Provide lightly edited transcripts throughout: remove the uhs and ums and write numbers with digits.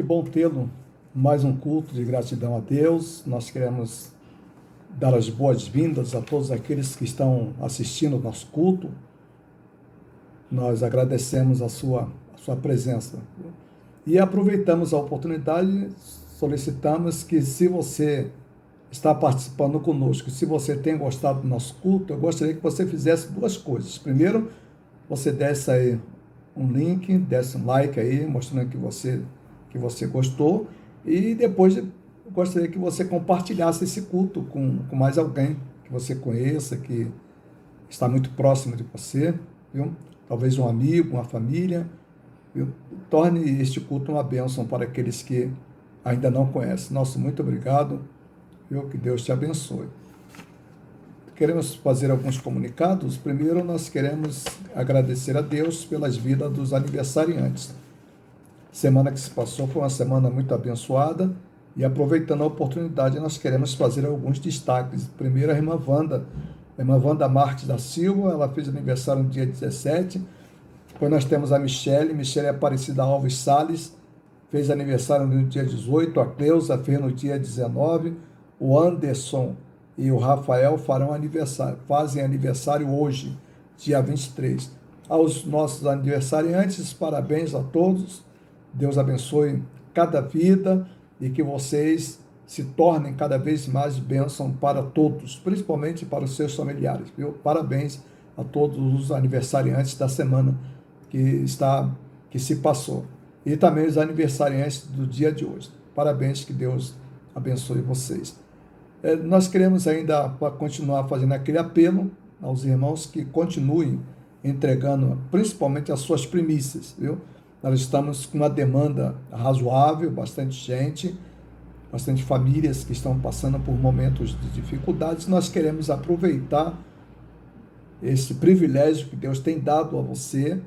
bom tê-lo. Mais um culto de gratidão a Deus. Nós queremos dar as boas-vindas a todos aqueles que estão assistindo ao nosso culto. Nós agradecemos a sua presença. E aproveitamos a oportunidade, solicitamos que, se você está participando conosco, se você tem gostado do nosso culto, eu gostaria que você fizesse duas coisas. Primeiro, você desse aí um link, desse um like aí, mostrando que você gostou. E depois, eu gostaria que você compartilhasse esse culto com mais alguém que você conheça, que está muito próximo de você, viu? Talvez um amigo, uma família, viu? Torne este culto uma bênção para aqueles que ainda não conhecem. Nosso muito obrigado, viu? Que Deus te abençoe. Queremos fazer alguns comunicados. Primeiro, nós queremos agradecer a Deus pelas vidas dos aniversariantes. Semana que se passou foi uma semana muito abençoada e, aproveitando a oportunidade, nós queremos fazer alguns destaques. Primeiro, a irmã Wanda Marques da Silva, ela fez aniversário no dia 17. Depois nós temos a Michele Aparecida Alves Salles, fez aniversário no dia 18. A Cleusa fez no dia 19. O Anderson e o Rafael fazem aniversário hoje, dia 23. Aos nossos aniversariantes, parabéns a todos. Deus abençoe cada vida e que vocês se tornem cada vez mais bênção para todos, principalmente para os seus familiares, viu? Parabéns a todos os aniversariantes da semana que se passou. E também os aniversariantes do dia de hoje. Parabéns, que Deus abençoe vocês. Nós queremos ainda continuar fazendo aquele apelo aos irmãos que continuem entregando principalmente as suas primícias, viu? Nós estamos com uma demanda razoável, bastante gente, bastante famílias que estão passando por momentos de dificuldades. Nós queremos aproveitar esse privilégio que Deus tem dado a você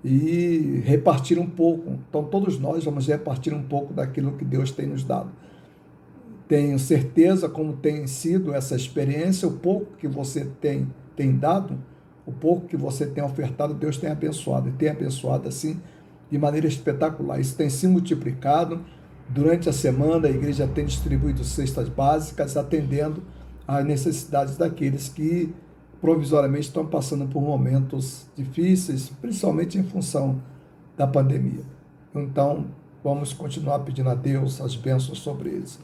e repartir um pouco. Então, todos nós vamos repartir um pouco daquilo que Deus tem nos dado. Tenho certeza como tem sido essa experiência, o pouco que você tem dado, o pouco que você tem ofertado, Deus tem abençoado, e tem abençoado assim de maneira espetacular. Isso tem se multiplicado. Durante a semana, a igreja tem distribuído cestas básicas, atendendo às necessidades daqueles que provisoriamente estão passando por momentos difíceis, principalmente em função da pandemia. Então, vamos continuar pedindo a Deus as bênçãos sobre eles.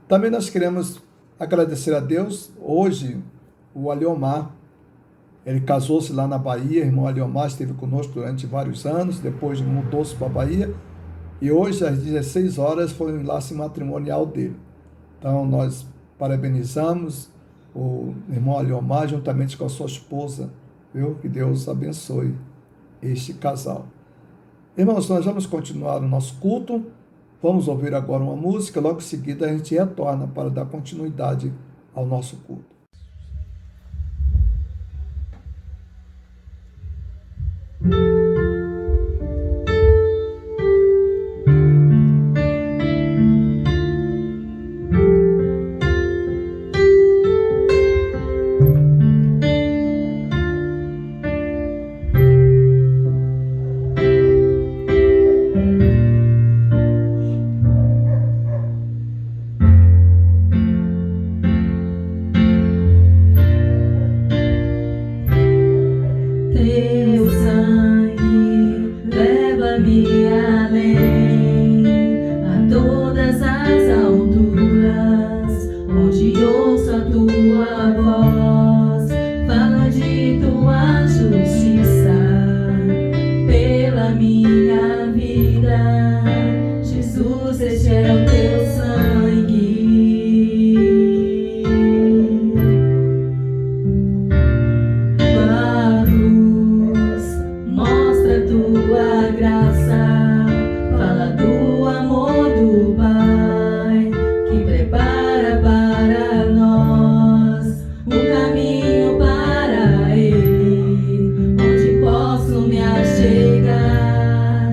Também nós queremos agradecer a Deus. Hoje, o Aliomar, ele casou-se lá na Bahia. O irmão Aliomar esteve conosco durante vários anos, depois mudou-se para a Bahia, e hoje, às 16 horas, foi o enlace matrimonial dele. Então, nós parabenizamos o irmão Aliomar, juntamente com a sua esposa, viu? Que Deus abençoe este casal. Irmãos, nós vamos continuar o nosso culto. Vamos ouvir agora uma música, logo em seguida a gente retorna para dar continuidade ao nosso culto. Posso me achegar.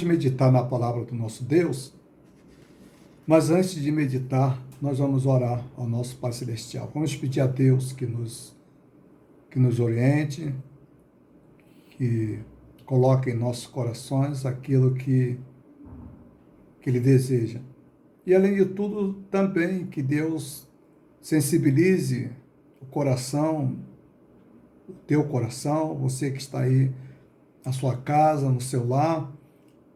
vamos meditar na palavra do nosso Deus, mas antes de meditar, nós vamos orar ao nosso Pai Celestial. Vamos pedir a Deus que nos oriente, que coloque em nossos corações aquilo que Ele deseja. E, além de tudo, também que Deus sensibilize o coração, o teu coração, você que está aí na sua casa, no seu lar,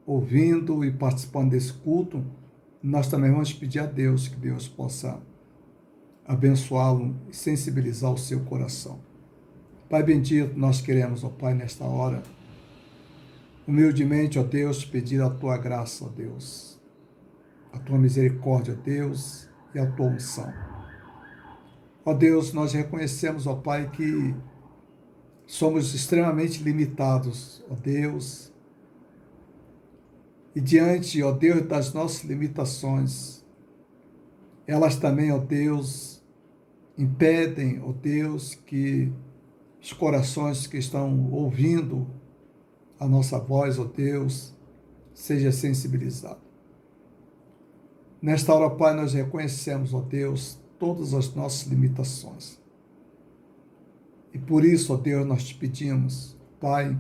ouvindo e participando desse culto. Nós também vamos pedir a Deus que Deus possa abençoá-lo e sensibilizar o seu coração. Pai bendito, nós queremos, ó Pai, nesta hora, humildemente, ó Deus, pedir a tua graça, ó Deus, a tua misericórdia, ó Deus, e a tua unção. Ó Deus, nós reconhecemos, ó Pai, que somos extremamente limitados, ó Deus, e diante, ó Deus, das nossas limitações, elas também, ó Deus, impedem, ó Deus, que os corações que estão ouvindo a nossa voz, ó Deus, seja sensibilizado. Nesta hora, Pai, nós reconhecemos, ó Deus, todas as nossas limitações. E por isso, ó Deus, nós te pedimos, Pai,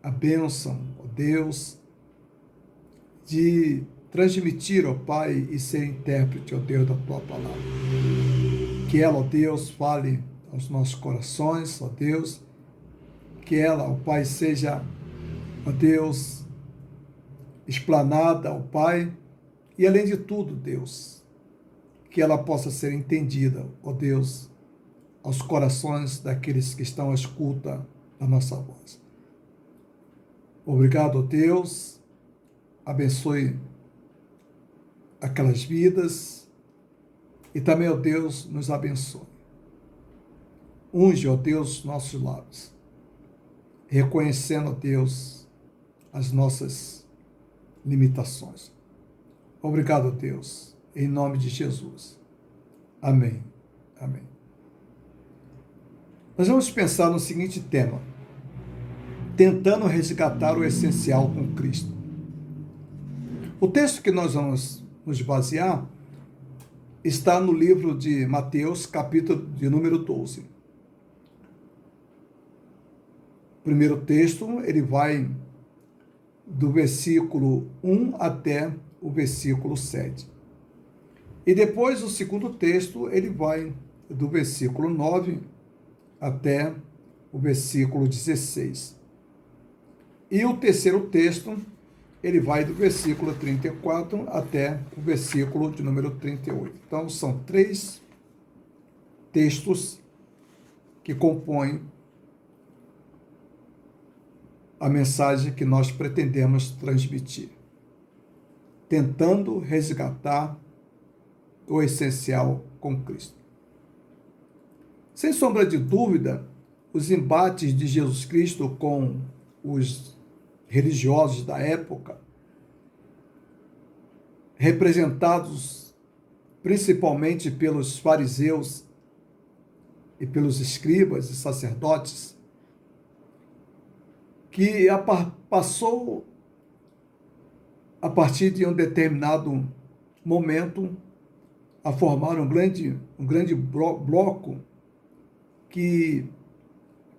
a bênção, ó Deus, de transmitir, ó Pai, e ser intérprete, ó Deus, da tua palavra. Que ela, ó Deus, fale aos nossos corações, ó Deus, que ela, ó Pai, seja, ó Deus, explanada, ó Pai, e além de tudo, Deus, que ela possa ser entendida, ó Deus, aos corações daqueles que estão à escuta da nossa voz. Obrigado, ó Deus, abençoe aquelas vidas e também, ó Deus, nos abençoe. Unge, ó Deus, nossos lábios, reconhecendo, ó Deus, as nossas limitações. Obrigado, ó Deus, em nome de Jesus. Amém. Amém. Nós vamos pensar no seguinte tema: tentando resgatar o essencial com Cristo. O texto que nós vamos nos basear está no livro de Mateus, capítulo de número 12. O primeiro texto, ele vai do versículo 1 até o versículo 7. E depois o segundo texto, ele vai do versículo 9 até o versículo 16. E o terceiro texto, ele vai do versículo 34 até o versículo de número 38. Então, são 3 textos que compõem a mensagem que nós pretendemos transmitir, tentando resgatar o essencial com Cristo. Sem sombra de dúvida, os embates de Jesus Cristo com os religiosos da época, representados principalmente pelos fariseus e pelos escribas e sacerdotes, que passou a partir de um determinado momento a formar um grande bloco que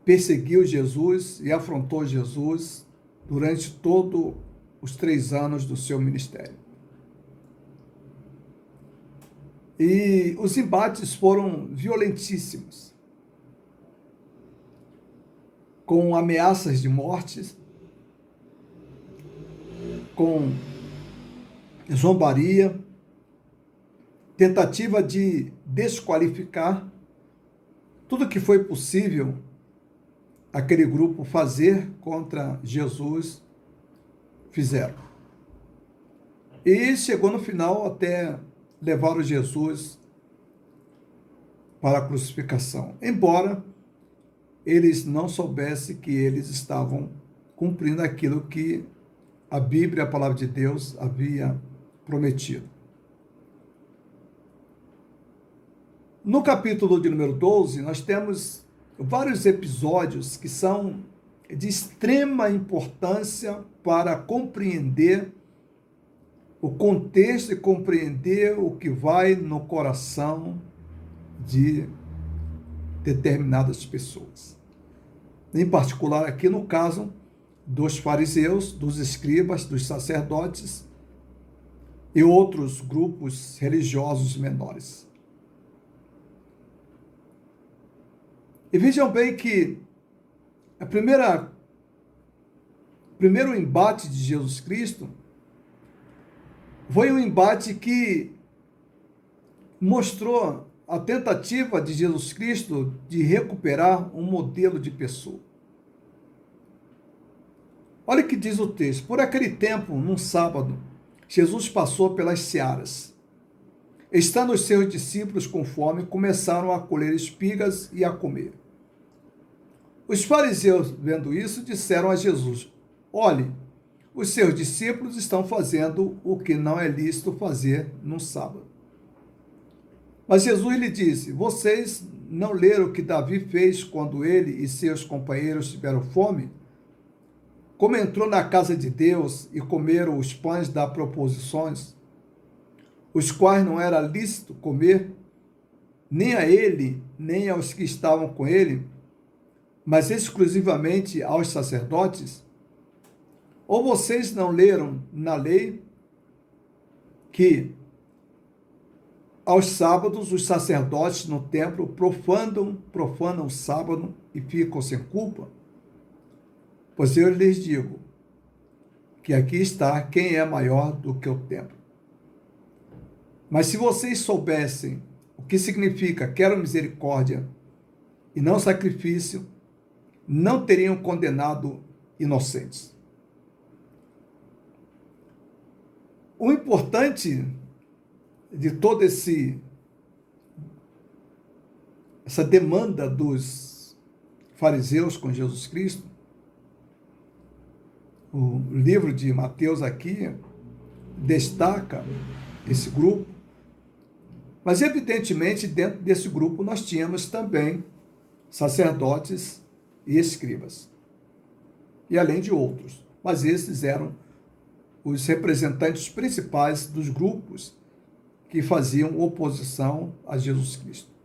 perseguiu Jesus e afrontou Jesus durante todos os 3 anos do seu ministério. E os embates foram violentíssimos, com ameaças de mortes, com zombaria, tentativa de desqualificar tudo que foi possível aquele grupo fazer contra Jesus, fizeram. E chegou no final até levaram Jesus para a crucificação, embora eles não soubessem que eles estavam cumprindo aquilo que a Bíblia, a palavra de Deus, havia prometido. No capítulo de número 12, nós temos vários episódios que são de extrema importância para compreender o contexto e compreender o que vai no coração de determinadas pessoas. Em particular, aqui no caso dos fariseus, dos escribas, dos sacerdotes e outros grupos religiosos menores. E vejam bem que o primeiro embate de Jesus Cristo foi um embate que mostrou a tentativa de Jesus Cristo de recuperar um modelo de pessoa. Olha o que diz o texto. Por aquele tempo, num sábado, Jesus passou pelas searas. Estando os seus discípulos com fome, começaram a colher espigas e a comer. Os fariseus, vendo isso, disseram a Jesus: olhe, os seus discípulos estão fazendo o que não é lícito fazer num sábado. Mas Jesus lhe disse: vocês não leram o que Davi fez quando ele e seus companheiros tiveram fome? Como entrou na casa de Deus e comeram os pães das proposições, os quais não era lícito comer, nem a ele, nem aos que estavam com ele, mas exclusivamente aos sacerdotes? Ou vocês não leram na lei que aos sábados os sacerdotes no templo profanam o sábado e ficam sem culpa? Pois eu lhes digo que aqui está quem é maior do que o templo. Mas se vocês soubessem o que significa quero misericórdia e não sacrifício, não teriam condenado inocentes. O importante de toda essa demanda dos fariseus com Jesus Cristo, o livro de Mateus aqui destaca esse grupo, mas evidentemente dentro desse grupo nós tínhamos também sacerdotes e escribas, e além de outros, mas esses eram os representantes principais dos grupos que faziam oposição a Jesus Cristo.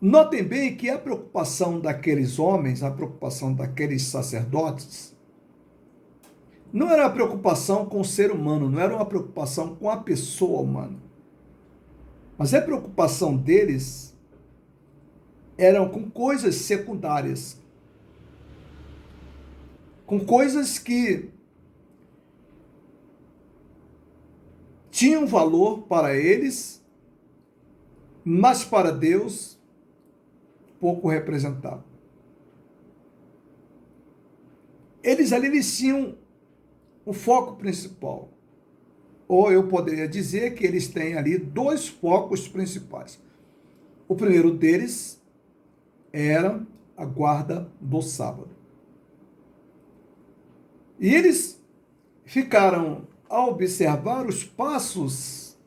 Notem bem que a preocupação daqueles homens, a preocupação daqueles sacerdotes, não era uma preocupação com o ser humano, não era uma preocupação com a pessoa humana, mas a preocupação deles eram com coisas secundárias, com coisas que tinham valor para eles, mas para Deus pouco representava. Eles tinham o foco principal, ou eu poderia dizer que eles têm ali dois focos principais. O primeiro deles era a guarda do sábado. E eles ficaram a observar os passos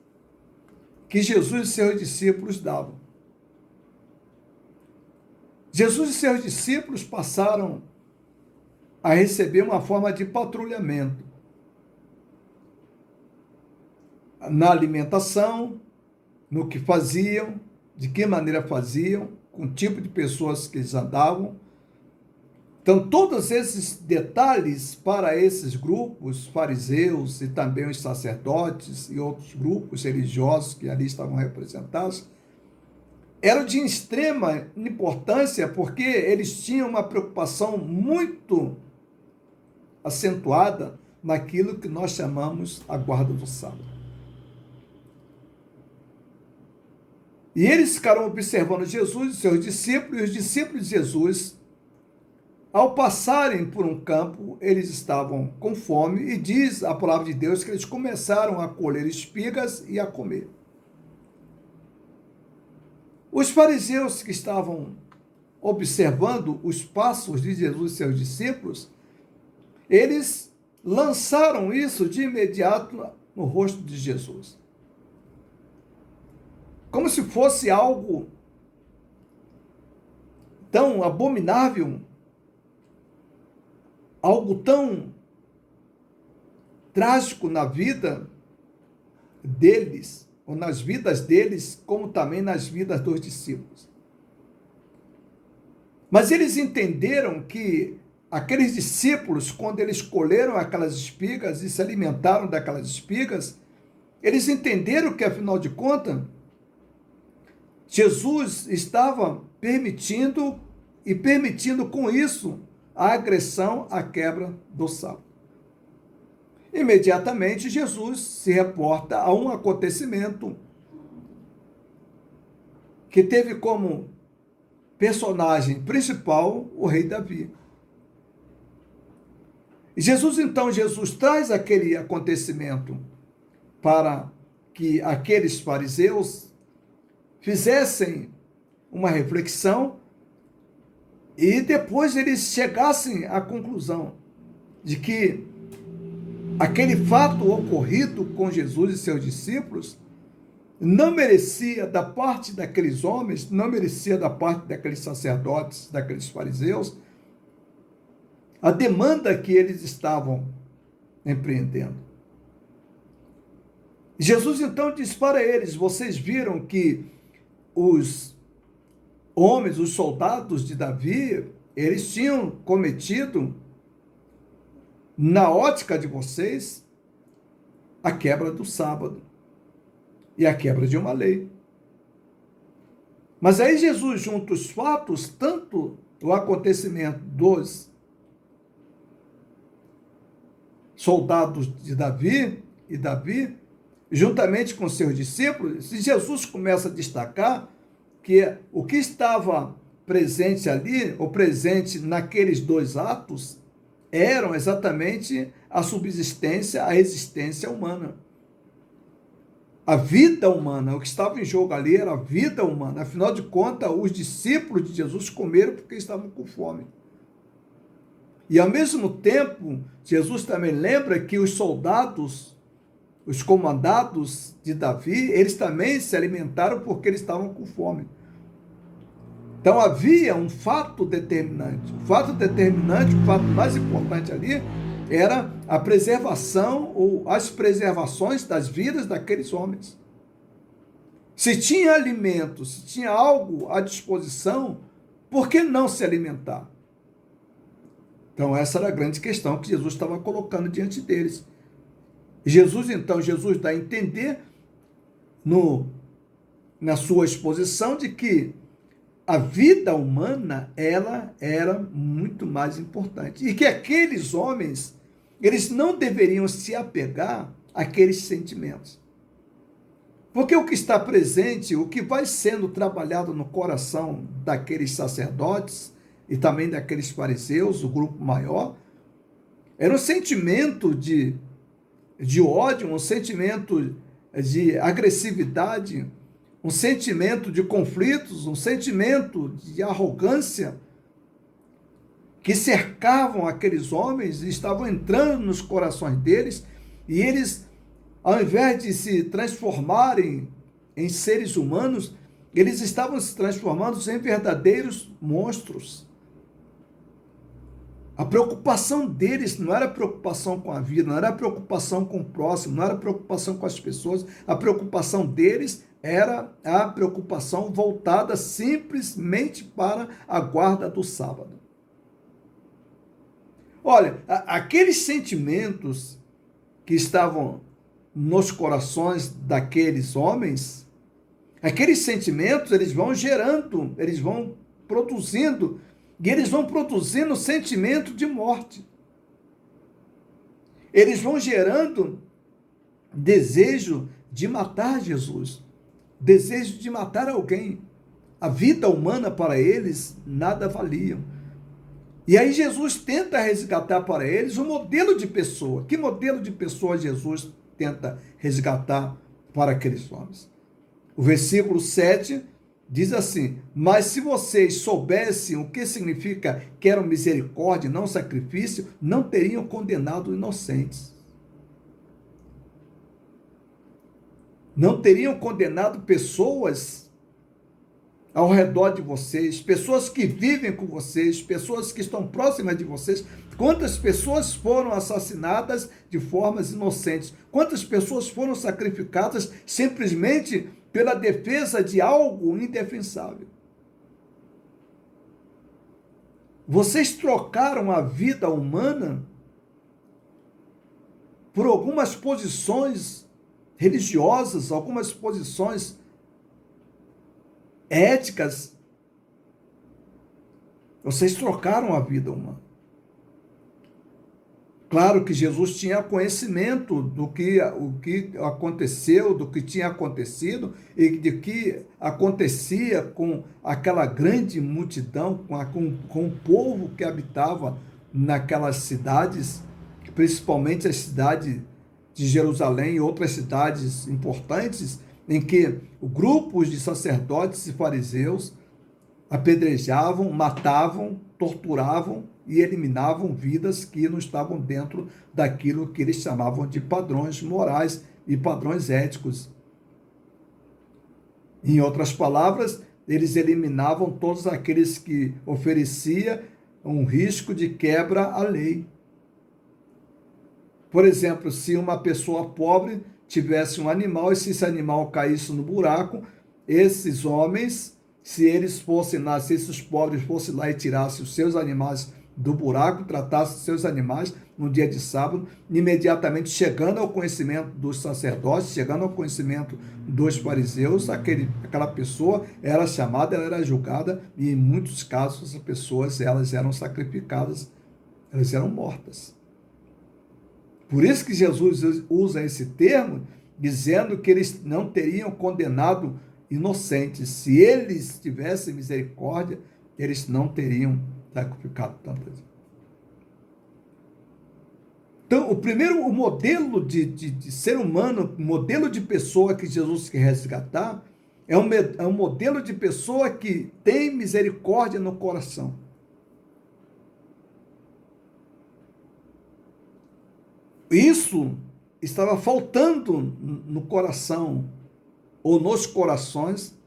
que Jesus e seus discípulos davam. Jesus e seus discípulos passaram a receber uma forma de patrulhamento na alimentação, no que faziam, de que maneira faziam, com o tipo de pessoas que eles andavam. Então, todos esses detalhes para esses grupos, fariseus e também os sacerdotes e outros grupos religiosos que ali estavam representados, eram de extrema importância porque eles tinham uma preocupação muito acentuada naquilo que nós chamamos a guarda do sábado. E eles ficaram observando Jesus e seus discípulos, e os discípulos de Jesus, ao passarem por um campo, eles estavam com fome, e diz a palavra de Deus que eles começaram a colher espigas e a comer. Os fariseus que estavam observando os passos de Jesus e seus discípulos, eles lançaram isso de imediato no rosto de Jesus. Como se fosse algo tão abominável, algo tão trágico na vida deles, ou nas vidas deles, como também nas vidas dos discípulos. Mas eles entenderam que aqueles discípulos, quando eles colheram aquelas espigas e se alimentaram daquelas espigas, eles entenderam que, afinal de contas, Jesus estava permitindo com isso a agressão, a quebra do sábado. Imediatamente, Jesus se reporta a um acontecimento que teve como personagem principal o rei Davi. Jesus traz aquele acontecimento para que aqueles fariseus fizessem uma reflexão e depois eles chegassem à conclusão de que aquele fato ocorrido com Jesus e seus discípulos não merecia da parte daqueles homens, não merecia da parte daqueles sacerdotes, daqueles fariseus, a demanda que eles estavam empreendendo. Jesus então diz para eles: vocês viram que os homens, os soldados de Davi, eles tinham cometido, na ótica de vocês, a quebra do sábado e a quebra de uma lei. Mas aí Jesus junta os fatos, tanto o acontecimento dos soldados de Davi, juntamente com seus discípulos, e Jesus começa a destacar que o que estava presente ali, ou presente naqueles dois atos, eram exatamente a subsistência, a existência humana. A vida humana, o que estava em jogo ali era a vida humana. Afinal de contas, os discípulos de Jesus comeram porque estavam com fome. E ao mesmo tempo, Jesus também lembra que os soldados, os comandados de Davi, eles também se alimentaram porque eles estavam com fome. Então havia um fato determinante. O fato determinante, o fato mais importante ali, era a preservação ou as preservações das vidas daqueles homens. Se tinha alimento, se tinha algo à disposição, por que não se alimentar? Então essa era a grande questão que Jesus estava colocando diante deles. Jesus dá a entender na sua exposição de que a vida humana, ela era muito mais importante. E que aqueles homens, eles não deveriam se apegar àqueles sentimentos. Porque o que está presente, o que vai sendo trabalhado no coração daqueles sacerdotes e também daqueles fariseus, o grupo maior, era um sentimento de ódio, um sentimento de agressividade, um sentimento de conflitos, um sentimento de arrogância que cercavam aqueles homens e estavam entrando nos corações deles, e eles, ao invés de se transformarem em seres humanos, eles estavam se transformando em verdadeiros monstros. A preocupação deles não era preocupação com a vida, não era preocupação com o próximo, não era preocupação com as pessoas. A preocupação deles era a preocupação voltada simplesmente para a guarda do sábado. Olha, aqueles sentimentos que estavam nos corações daqueles homens, aqueles sentimentos, eles vão gerando, eles vão produzindo, e eles vão produzindo sentimento de morte. Eles vão gerando desejo de matar Jesus, desejo de matar alguém. A vida humana para eles nada valia. E aí Jesus tenta resgatar para eles um modelo de pessoa. Que modelo de pessoa Jesus tenta resgatar para aqueles homens? O versículo 7 diz assim: mas se vocês soubessem o que significa quero misericórdia e não sacrifício, não teriam condenado inocentes. Não teriam condenado pessoas ao redor de vocês, pessoas que vivem com vocês, pessoas que estão próximas de vocês. Quantas pessoas foram assassinadas de formas inocentes? Quantas pessoas foram sacrificadas simplesmente pela defesa de algo indefensável? Vocês trocaram a vida humana por algumas posições religiosas, algumas posições éticas. Vocês trocaram a vida humana. Claro que Jesus tinha conhecimento o que aconteceu, do que tinha acontecido e de que acontecia com aquela grande multidão, com o povo que habitava naquelas cidades, principalmente a cidade de Jerusalém e outras cidades importantes, em que grupos de sacerdotes e fariseus apedrejavam, matavam, torturavam e eliminavam vidas que não estavam dentro daquilo que eles chamavam de padrões morais e padrões éticos. Em outras palavras, eles eliminavam todos aqueles que ofereciam um risco de quebra à lei. Por exemplo, se uma pessoa pobre tivesse um animal e se esse animal caísse no buraco, esses homens, se eles fossem lá, se esses pobres fossem lá e tirassem os seus animais do buraco, tratassem seus animais no dia de sábado, imediatamente chegando ao conhecimento dos sacerdotes, chegando ao conhecimento dos fariseus, aquela pessoa era chamada, ela era julgada, e em muitos casos as pessoas elas eram sacrificadas, elas eram mortas. Por isso que Jesus usa esse termo, dizendo que eles não teriam condenado inocentes. Se eles tivessem misericórdia, eles não teriam sacrificado tantas. Então, o modelo de ser humano, o modelo de pessoa que Jesus quer resgatar, é um modelo de pessoa que tem misericórdia no coração. Isso estava faltando no coração, ou nos corações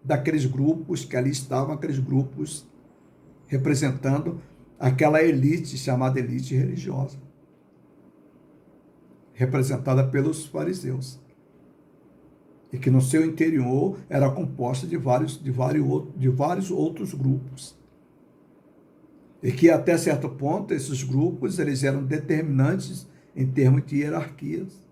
daqueles grupos que ali estavam, aqueles grupos representando aquela elite chamada elite religiosa, representada pelos fariseus, e que no seu interior era composta de vários outros grupos, e que até certo ponto esses grupos eles eram determinantes em termos de hierarquias.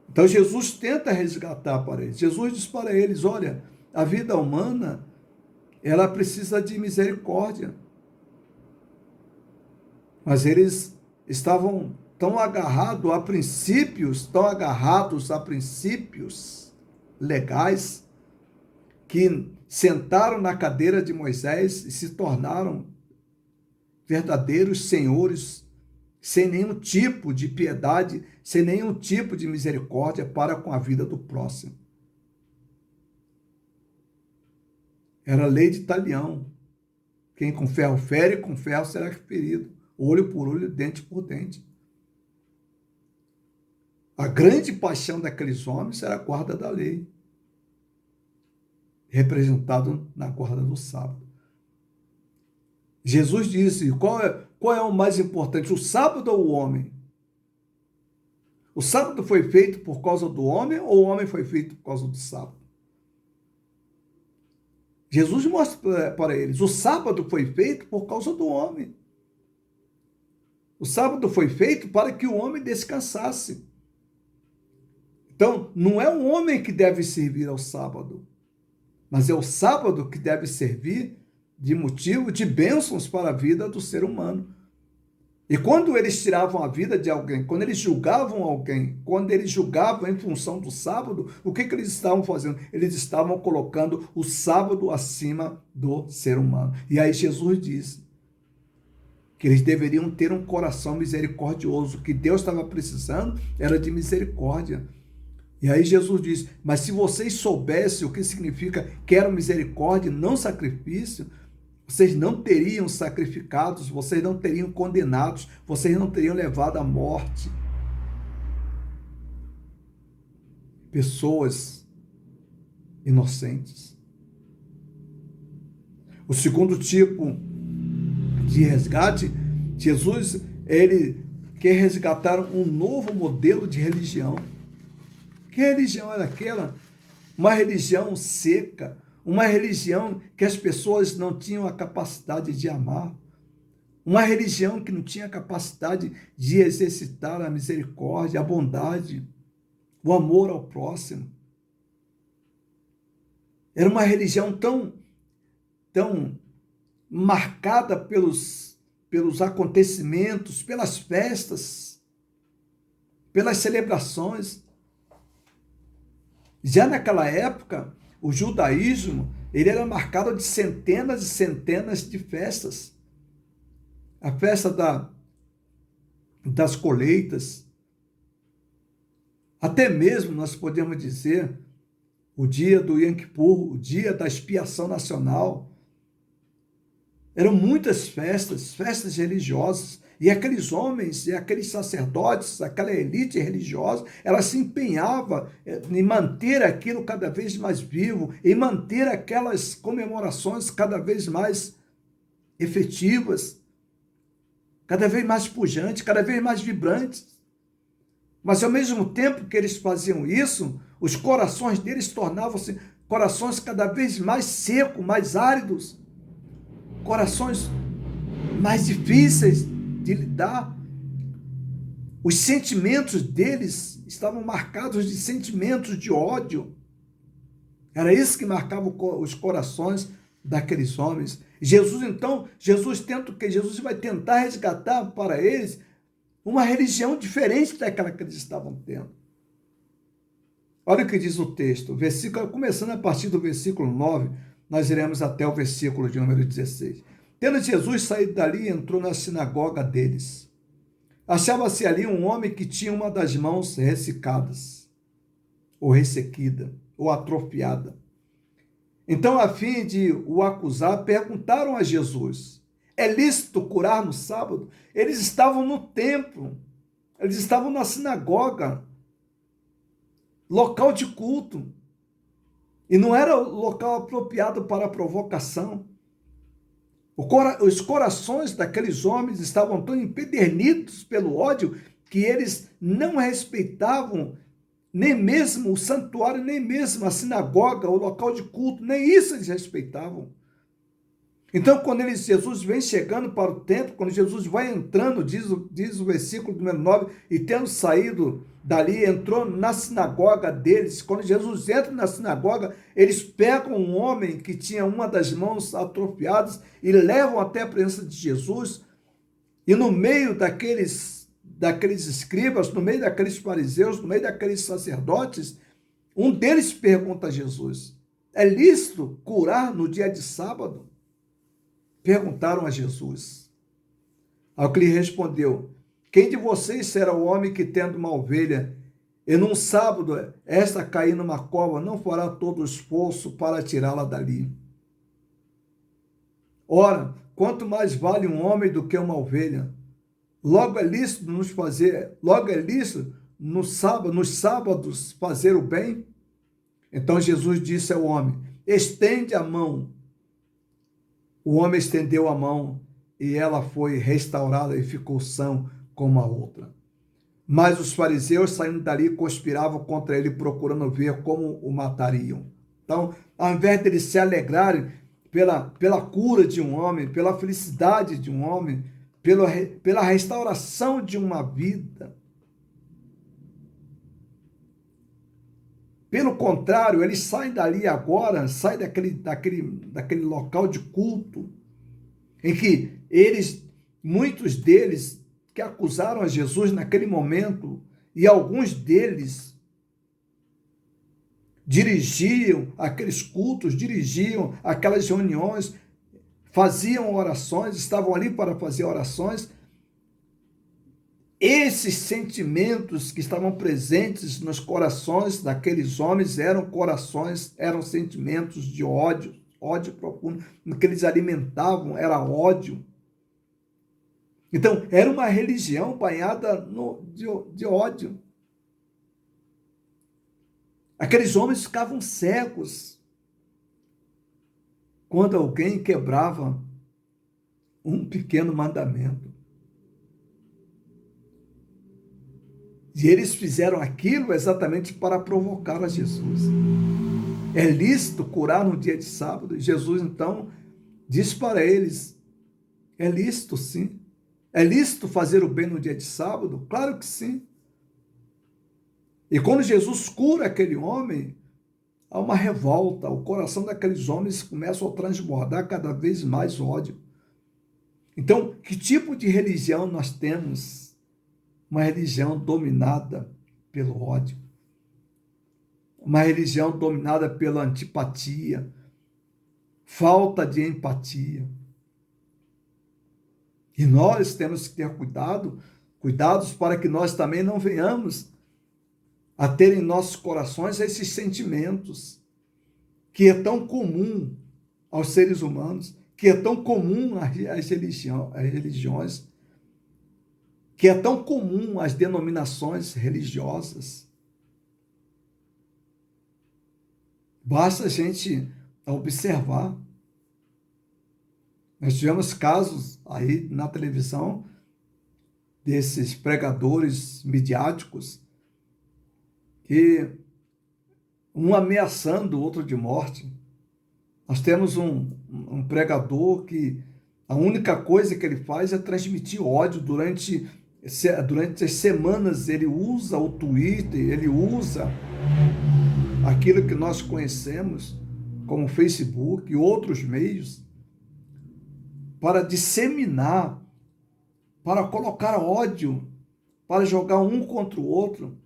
Então Jesus tenta resgatar para eles. Jesus diz para eles: olha, a vida humana, ela precisa de misericórdia. Mas eles estavam tão agarrados a princípios legais, que sentaram na cadeira de Moisés e se tornaram verdadeiros senhores, sem nenhum tipo de piedade, sem nenhum tipo de misericórdia para com a vida do próximo. Era lei de talião. Quem com ferro fere, com ferro será ferido. Olho por olho, dente por dente. A grande paixão daqueles homens era a guarda da lei, representado na guarda do sábado. Jesus disse: qual é o mais importante, o sábado ou o homem? O sábado foi feito por causa do homem ou o homem foi feito por causa do sábado? Jesus mostra para eles: o sábado foi feito por causa do homem. O sábado foi feito para que o homem descansasse. Então, não é o homem que deve servir ao sábado, mas é o sábado que deve servir de motivo de bênçãos para a vida do ser humano. E quando eles tiravam a vida de alguém, quando eles julgavam alguém, quando eles julgavam em função do sábado, o que eles estavam fazendo? Eles estavam colocando o sábado acima do ser humano. E aí Jesus disse que eles deveriam ter um coração misericordioso. O que Deus estava precisando era de misericórdia. E aí Jesus disse: mas se vocês soubessem o que significa quero misericórdia, não sacrifício, vocês não teriam sacrificados, vocês não teriam condenados, vocês não teriam levado à morte pessoas inocentes. O segundo tipo de resgate, Jesus, ele quer resgatar um novo modelo de religião. Que religião era aquela? Uma religião seca, uma religião que as pessoas não tinham a capacidade de amar, uma religião que não tinha a capacidade de exercitar a misericórdia, a bondade, o amor ao próximo. Era uma religião tão marcada pelos acontecimentos, pelas festas, pelas celebrações. Já naquela época, o judaísmo ele era marcado de centenas e centenas de festas. A festa das colheitas, até mesmo nós podemos dizer o dia do Yom Kippur, o dia da expiação nacional. Eram muitas festas religiosas, e aqueles homens e aqueles sacerdotes, aquela elite religiosa, ela se empenhava em manter aquilo cada vez mais vivo, em manter aquelas comemorações cada vez mais efetivas, cada vez mais pujantes, cada vez mais vibrantes. Mas ao mesmo tempo que eles faziam isso, os corações deles tornavam-se corações cada vez mais secos, mais áridos, corações mais difíceis de lidar. Os sentimentos deles estavam marcados de sentimentos de ódio. Era isso que marcava os corações daqueles homens. Jesus vai tentar resgatar para eles uma religião diferente daquela que eles estavam tendo. Olha o que diz o texto, começando a partir do versículo 9, nós iremos até o versículo de número 16. Tendo Jesus saído dali, entrou na sinagoga deles. Achava-se ali um homem que tinha uma das mãos ressecadas, ou ressequida, ou atrofiada. Então, a fim de o acusar, perguntaram a Jesus: é lícito curar no sábado? Eles estavam no templo, eles estavam na sinagoga, local de culto, e não era o local apropriado para a provocação. Os corações daqueles homens estavam tão empedernidos pelo ódio que eles não respeitavam nem mesmo o santuário, nem mesmo a sinagoga, o local de culto, nem isso eles respeitavam. Então, quando Jesus vem chegando para o templo, quando Jesus vai entrando, diz o versículo número 9, e tendo saído dali, entrou na sinagoga deles. Quando Jesus entra na sinagoga, eles pegam um homem que tinha uma das mãos atrofiadas e levam até a presença de Jesus. E no meio daqueles escribas, no meio daqueles fariseus, no meio daqueles sacerdotes, um deles pergunta a Jesus: é lícito curar no dia de sábado? Perguntaram a Jesus. Ao que lhe respondeu: quem de vocês será o homem que, tendo uma ovelha, e num sábado esta cair numa cova, não fará todo o esforço para tirá-la dali? Ora, quanto mais vale um homem do que uma ovelha? Logo é lícito nos sábados fazer o bem? Então Jesus disse ao homem: estende a mão. O homem estendeu a mão e ela foi restaurada e ficou sã como a outra. Mas os fariseus, saindo dali, conspiravam contra ele, procurando ver como o matariam. Então, ao invés de eles se alegrarem pela cura de um homem, pela felicidade de um homem, pela restauração de uma vida, pelo contrário, eles saem dali agora, saem daquele local de culto, em que muitos deles que acusaram a Jesus naquele momento, e alguns deles dirigiam aqueles cultos, dirigiam aquelas reuniões, faziam orações, estavam ali para fazer orações. Esses sentimentos que estavam presentes nos corações daqueles homens eram sentimentos de ódio profundo. O que eles alimentavam era ódio. Então, era uma religião banhada de ódio. Aqueles homens ficavam cegos. quando alguém quebrava um pequeno mandamento. E eles fizeram aquilo exatamente para provocar a Jesus. É lícito curar no dia de sábado? E Jesus, então, diz para eles, é lícito sim. É lícito fazer o bem no dia de sábado? Claro que sim. E quando Jesus cura aquele homem, há uma revolta, o coração daqueles homens começa a transbordar cada vez mais ódio. Então, que tipo de religião nós temos? Uma religião dominada pelo ódio. Uma religião dominada pela antipatia, falta de empatia. E nós temos que ter cuidados para que nós também não venhamos a ter em nossos corações esses sentimentos que é tão comum aos seres humanos, que é tão comum às religiões, que é tão comum às denominações religiosas. Basta a gente observar. Nós tivemos casos aí na televisão desses pregadores midiáticos que um ameaçando o outro de morte. Nós temos um pregador que a única coisa que ele faz é transmitir ódio durante as semanas. Ele usa o Twitter, ele usa aquilo que nós conhecemos como Facebook e outros meios para disseminar, para colocar ódio, para jogar um contra o outro,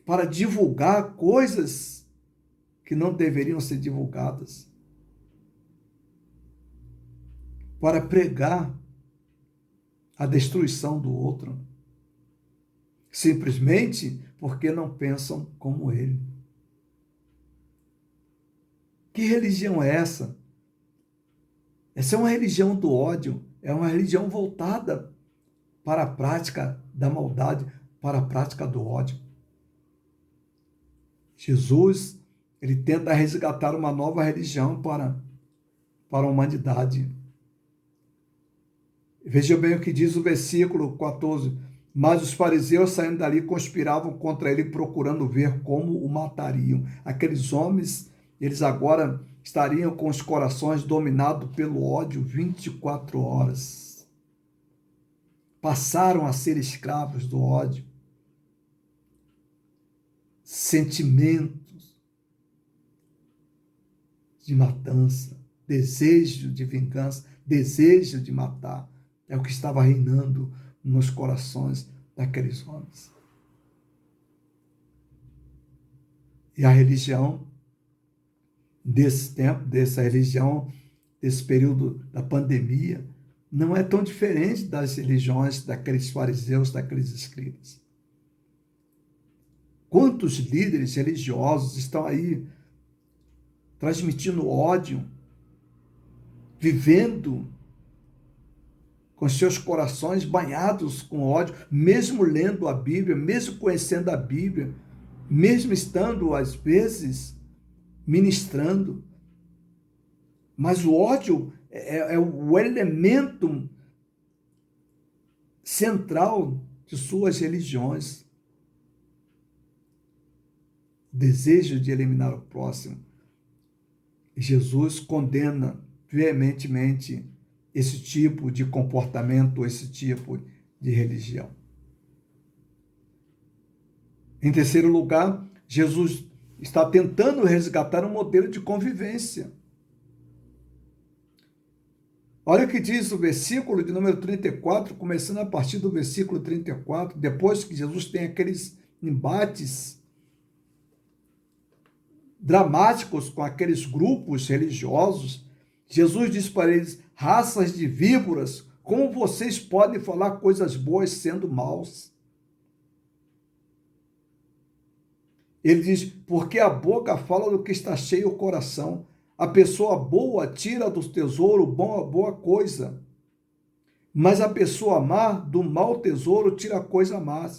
para divulgar coisas que não deveriam ser divulgadas, para pregar a destruição do outro, simplesmente porque não pensam como ele. Que religião é essa? Essa é uma religião do ódio, é uma religião voltada para a prática da maldade, para a prática do ódio. Jesus, ele tenta resgatar uma nova religião para a humanidade. Veja bem o que diz o versículo 14. Mas os fariseus, saindo dali, conspiravam contra ele, procurando ver como o matariam. Aqueles homens, eles agora estariam com os corações dominados pelo ódio 24 horas. Passaram a ser escravos do ódio. Sentimentos de matança, desejo de vingança, desejo de matar. É o que estava reinando nos corações daqueles homens. E a religião desse tempo, dessa religião, desse período da pandemia, não é tão diferente das religiões daqueles fariseus, daqueles escribas. Quantos líderes religiosos estão aí transmitindo ódio, vivendo com seus corações banhados com ódio, mesmo lendo a Bíblia, mesmo conhecendo a Bíblia, mesmo estando, às vezes, ministrando. Mas o ódio é o elemento central de suas religiões. O desejo de eliminar o próximo. E Jesus condena veementemente esse tipo de comportamento, esse tipo de religião. Em terceiro lugar, Jesus está tentando resgatar um modelo de convivência. Olha o que diz o versículo de número 34, começando a partir do versículo 34, depois que Jesus tem aqueles embates dramáticos com aqueles grupos religiosos, Jesus diz para eles: raças de víboras, como vocês podem falar coisas boas sendo maus? Ele diz: porque a boca fala do que está cheio o coração. A pessoa boa tira do tesouro boa coisa, mas a pessoa má do mau tesouro tira coisa má.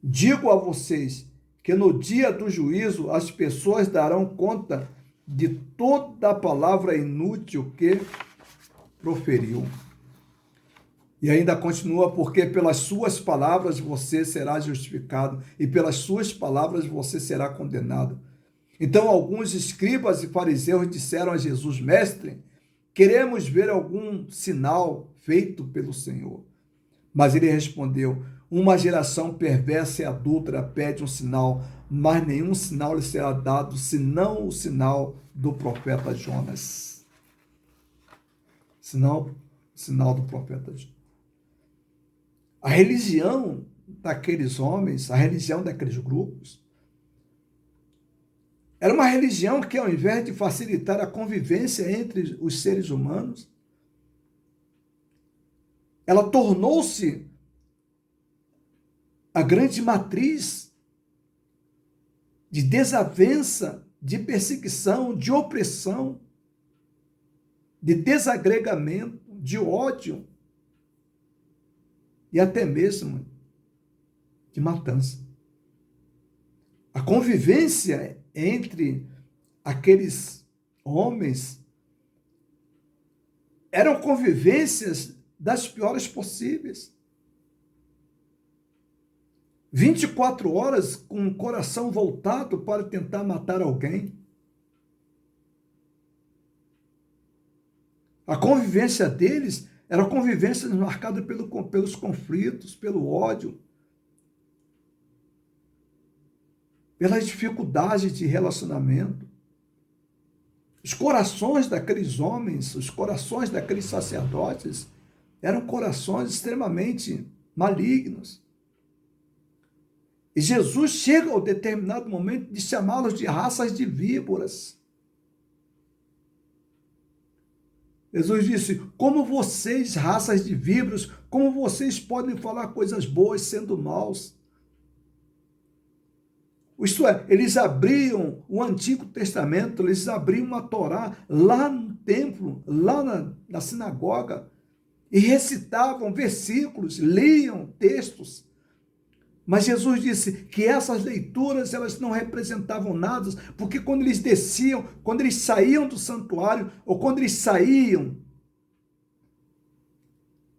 Digo a vocês que no dia do juízo as pessoas darão conta de toda a palavra inútil que proferiu. E ainda continua, porque pelas suas palavras você será justificado e pelas suas palavras você será condenado. Então alguns escribas e fariseus disseram a Jesus: Mestre, queremos ver algum sinal feito pelo Senhor. Mas ele respondeu: uma geração perversa e adúltera pede um sinal, mas nenhum sinal lhe será dado, senão o sinal do profeta Jonas. Sinal do profeta Jonas. A religião daqueles homens, a religião daqueles grupos, era uma religião que, ao invés de facilitar a convivência entre os seres humanos, ela tornou-se a grande matriz de desavença, de perseguição, de opressão, de desagregamento, de ódio e até mesmo de matança. A convivência entre aqueles homens eram convivências das piores possíveis. 24 horas com o coração voltado para tentar matar alguém. A convivência deles era convivência marcada pelos conflitos, pelo ódio, pelas dificuldades de relacionamento. Os corações daqueles homens, os corações daqueles sacerdotes, eram corações extremamente malignos. E Jesus chega ao determinado momento de chamá-los de raças de víboras. Jesus disse: como vocês, raças de víboras, como vocês podem falar coisas boas sendo maus? Isto é, eles abriam o Antigo Testamento, eles abriam a Torá lá no templo, lá na sinagoga, e recitavam versículos, liam textos. Mas Jesus disse que essas leituras, elas não representavam nada, porque quando eles desciam, quando eles saíam do santuário, ou quando eles saíam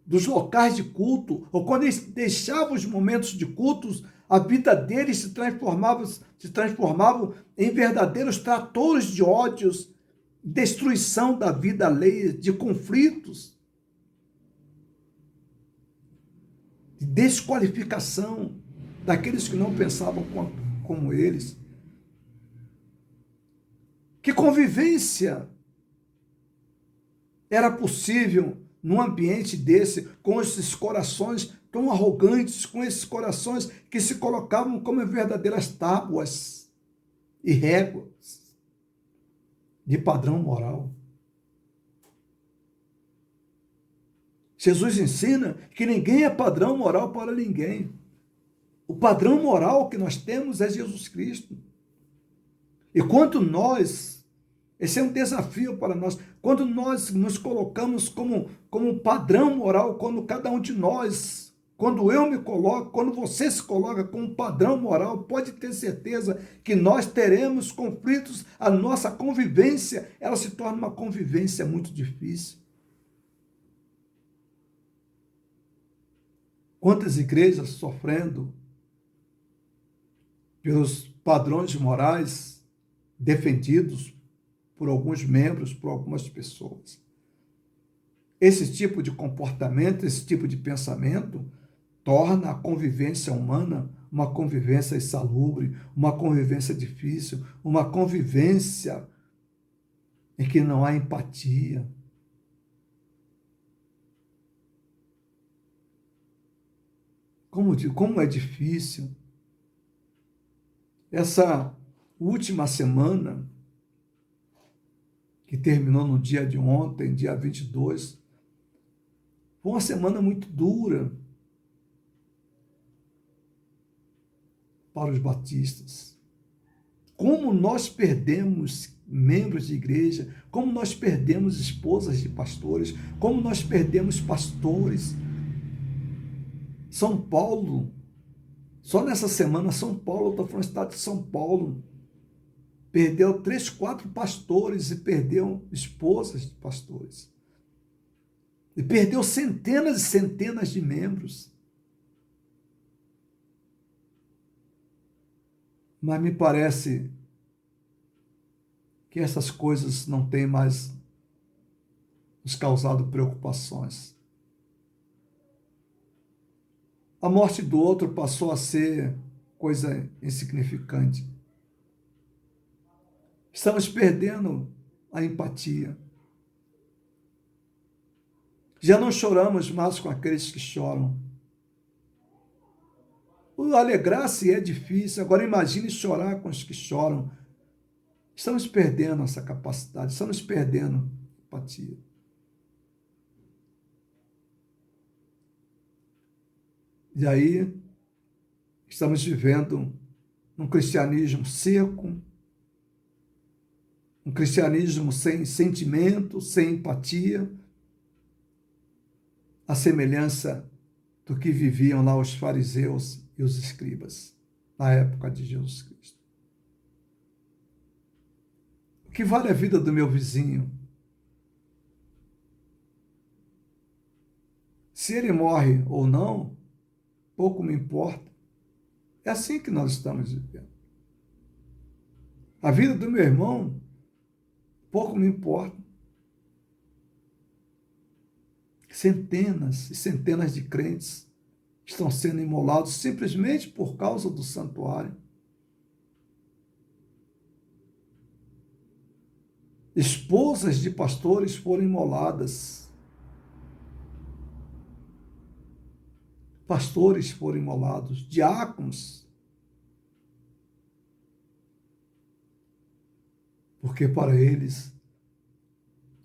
dos locais de culto, ou quando eles deixavam os momentos de cultos, a vida deles se transformavam em verdadeiros tratores de ódios, destruição da vida alheia, de conflitos, de desqualificação daqueles que não pensavam como eles. Que convivência era possível num ambiente desse, com esses corações tão arrogantes, com esses corações que se colocavam como verdadeiras tábuas e réguas de padrão moral? Jesus ensina que ninguém é padrão moral para ninguém. O padrão moral que nós temos é Jesus Cristo. E quando nós, esse é um desafio para nós, quando nós nos colocamos como um padrão moral, quando cada um de nós, quando eu me coloco, quando você se coloca como um padrão moral, pode ter certeza que nós teremos conflitos, a nossa convivência, ela se torna uma convivência muito difícil. Quantas igrejas sofrendo pelos padrões morais defendidos por alguns membros, por algumas pessoas. Esse tipo de comportamento, esse tipo de pensamento, torna a convivência humana uma convivência insalubre, uma convivência difícil, uma convivência em que não há empatia. Como é difícil. Essa última semana, que terminou no dia de ontem, dia 22, foi uma semana muito dura para os batistas. Como nós perdemos membros de igreja, como nós perdemos esposas de pastores, como nós perdemos pastores. São Paulo, só nessa semana, São Paulo, eu estou falando do estado de São Paulo, perdeu 3, 4 pastores e perdeu esposas de pastores. E perdeu centenas e centenas de membros. Mas me parece que essas coisas não têm mais nos causado preocupações. A morte do outro passou a ser coisa insignificante. Estamos perdendo a empatia. Já não choramos mais com aqueles que choram. O alegrar-se é difícil, agora imagine chorar com os que choram. Estamos perdendo essa capacidade, estamos perdendo empatia. E aí, estamos vivendo um cristianismo seco, um cristianismo sem sentimento, sem empatia, a semelhança do que viviam lá os fariseus e os escribas na época de Jesus Cristo. O que vale a vida do meu vizinho? Se ele morre ou não, pouco me importa. É assim que nós estamos vivendo. A vida do meu irmão, pouco me importa. Centenas e centenas de crentes estão sendo imolados simplesmente por causa do santuário. Esposas de pastores foram imoladas. Pastores foram imolados, diáconos. Porque para eles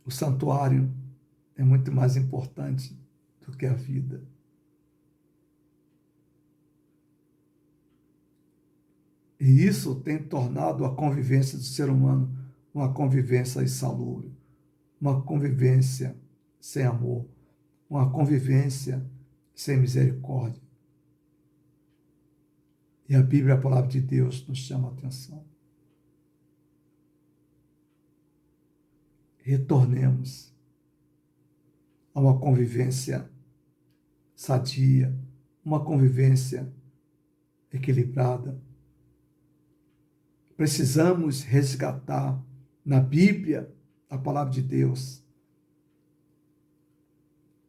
o santuário é muito mais importante do que a vida. E isso tem tornado a convivência do ser humano uma convivência insalubre, uma convivência sem amor, uma convivência sem misericórdia. E a Bíblia, a palavra de Deus, nos chama a atenção. Retornemos a uma convivência sadia, uma convivência equilibrada. Precisamos resgatar na Bíblia, a palavra de Deus,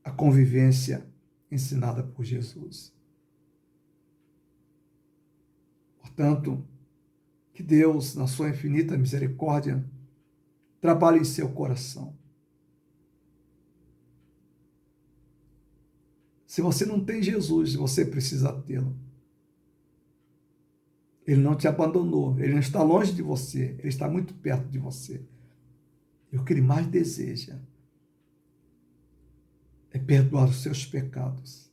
a convivência ensinada por Jesus. Portanto, que Deus, na sua infinita misericórdia, trabalhe em seu coração. Se você não tem Jesus, você precisa tê-lo. Ele não te abandonou, ele não está longe de você, ele está muito perto de você. E o que ele mais deseja é perdoar os seus pecados.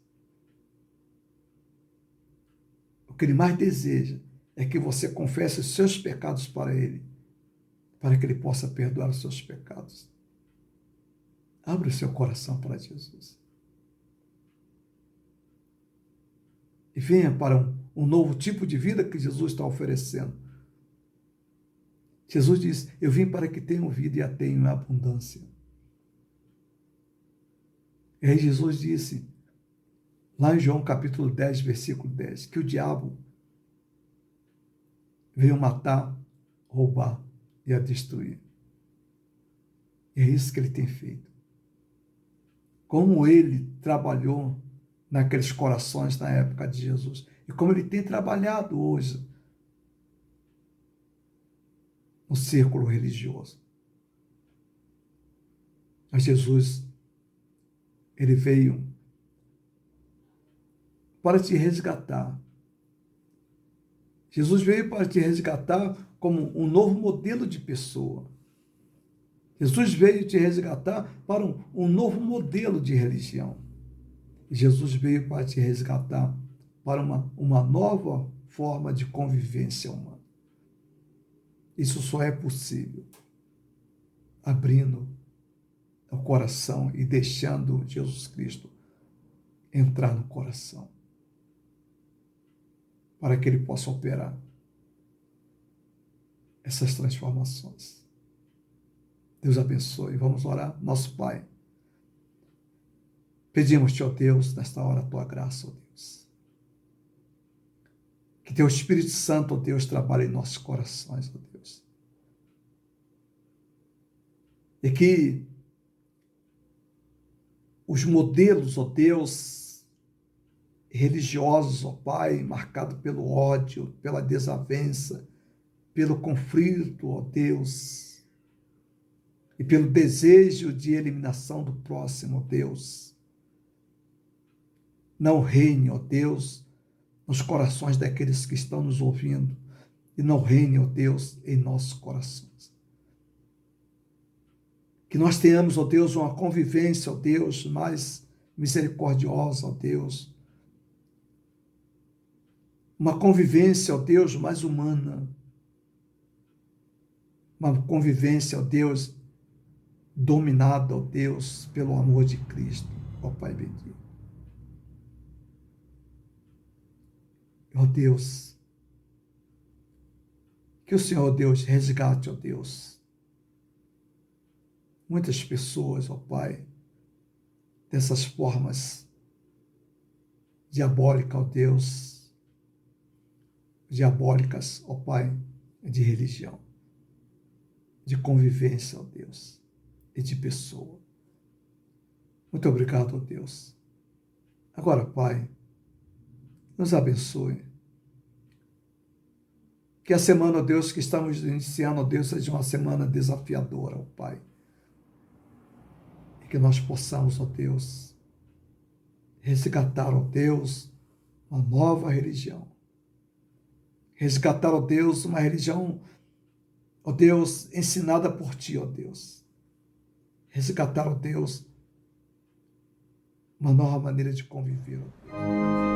O que ele mais deseja é que você confesse os seus pecados para ele, para que ele possa perdoar os seus pecados. Abra o seu coração para Jesus. E venha para um novo tipo de vida que Jesus está oferecendo. Jesus diz, eu vim para que tenham vida e a tenham em abundância. E aí Jesus disse, lá em João capítulo 10, versículo 10, que o diabo veio matar, roubar e a destruir. E é isso que ele tem feito. Como ele trabalhou naqueles corações na época de Jesus. E como ele tem trabalhado hoje no círculo religioso. Mas Jesus, ele veio para te resgatar. Jesus veio para te resgatar como um novo modelo de pessoa. Jesus veio te resgatar para um novo modelo de religião. Jesus veio para te resgatar para uma nova forma de convivência humana. Isso só é possível abrindo o coração e deixando Jesus Cristo entrar no coração, para que ele possa operar. essas transformações. Deus abençoe. Vamos orar. Nosso Pai, pedimos-te, ó Deus, nesta hora, a tua graça, ó Deus. Que teu Espírito Santo, ó Deus, trabalhe em nossos corações, ó Deus. E que os modelos, ó Deus, religiosos, ó Pai, marcados pelo ódio, pela desavença, pelo conflito, ó Deus, e pelo desejo de eliminação do próximo, ó Deus, não reine, ó Deus, nos corações daqueles que estão nos ouvindo, e não reine, ó Deus, em nossos corações. Que nós tenhamos, ó Deus, uma convivência, ó Deus, mais misericordiosa, ó Deus. Uma convivência, ó Deus, mais humana. Uma convivência, ó Deus, dominada, ó Deus, pelo amor de Cristo, ó Pai bendito. Ó Deus, que o Senhor, ó Deus, resgate, ó Deus, muitas pessoas, ó Pai, dessas formas diabólicas, ó Deus, diabólicas, ó Pai, de religião, de convivência, ó Deus, e de pessoa. Muito obrigado, ó Deus. Agora, Pai, nos abençoe. Que a semana, ó Deus, que estamos iniciando, ó Deus, seja uma semana desafiadora, ó Pai. E que nós possamos, ó Deus, resgatar, ó Deus, uma nova religião. Resgatar, ó Deus, uma religião, ó Deus, ensinada por Ti, ó Deus. Resgatar, ó Deus, uma nova maneira de conviver, ó Deus.